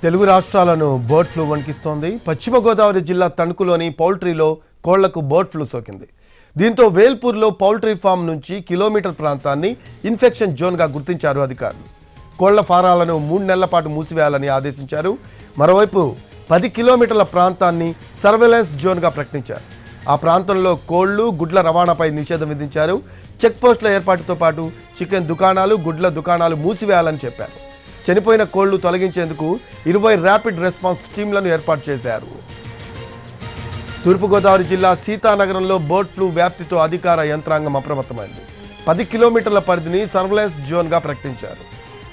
తెలుగు రాష్ట్రాలను bird flu వణికిస్తోంది. పశ్చిమ గోదావరి జిల్లా తణుకులోని పౌల్ట్రీలో కోళ్లకు బర్డ్ ఫ్లూ సోకింది. దీంతో వేల్పూర్లో పౌల్ట్రీ ఫామ్ నుంచి కిలోమీటర్ ప్రాంతాన్ని ఇన్ఫెక్షన్ జోన్గా గుర్తించారు అధికారులు. కోళ్ల ఫారాలను 3 నెలల పాటు మూసివేయాలని ఆదేశించారు. మరోవైపు 10 కిలోమీటర్ల ప్రాంతాన్ని సర్వేలెన్స్ జోన్గా ప్రకటించారు. ఆ ప్రాంతంలో కోళ్లు గుడ్ల రవాణాపై నిషేధం విధించారు. చెక్ పోస్టుల ఏర్పాటుతో పాటు చికెన్ దుకాణాలు, గుడ్ల దుకాణాలు మూసివేయాలని చెప్పారు. చనిపోయిన కోళ్లు తొలగించేందుకు 20 ర్యాపిడ్ రెస్పాన్స్ టీంలను ఏర్పాటు చేశారు. తూర్పుగోదావరి జిల్లా సీతానగరంలో బర్డ్ ఫ్లూ వ్యాప్తితో అధికార యంత్రాంగం అప్రమత్తమైంది. 10 కిలోమీటర్ల పరిధిని సర్వేలెన్స్ జోన్గా ప్రకటించారు.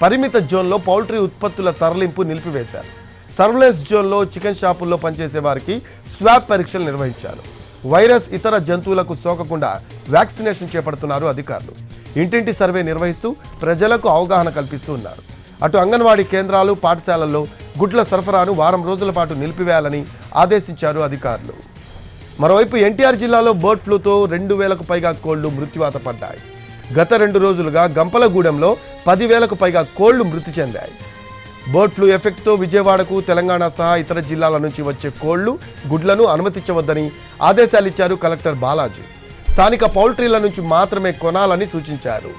పరిమిత జోన్లో పౌల్ట్రీ ఉత్పత్తుల తరలింపు నిలిపివేశారు. సర్వేలెన్స్ జోన్లో చికెన్ షాపుల్లో పనిచేసే వారికి స్వాబ్ పరీక్షలు నిర్వహించారు. వైరస్ ఇతర జంతువులకు సోకకుండా వ్యాక్సినేషన్ చేపడుతున్నారు అధికారులు. ఇంటింటి సర్వే నిర్వహిస్తూ ప్రజలకు అవగాహన కల్పిస్తూ ఉన్నారు. అటు అంగన్వాడీ కేంద్రాలు, పాఠశాలల్లో గుడ్ల సరఫరాను వారం రోజుల పాటు నిలిపివేయాలని ఆదేశించారు అధికారులు. మరోవైపు ఎన్టీఆర్ జిల్లాలో బర్డ్ ఫ్లూతో 2000కు పైగా కోళ్లు మృత్యువాత పడ్డాయి. గత 2 రోజులుగా గంపలగూడెంలో 10,000కు పైగా కోళ్లు మృతి చెందాయి. బర్డ్ ఫ్లూ ఎఫెక్ట్తో విజయవాడకు, తెలంగాణ సహా ఇతర జిల్లాల నుంచి వచ్చే కోళ్లు, గుడ్లను అనుమతించవద్దని ఆదేశాలిచ్చారు కలెక్టర్ బాలాజీ. స్థానిక పౌల్ట్రీల నుంచి మాత్రమే కొనాలని సూచించారు.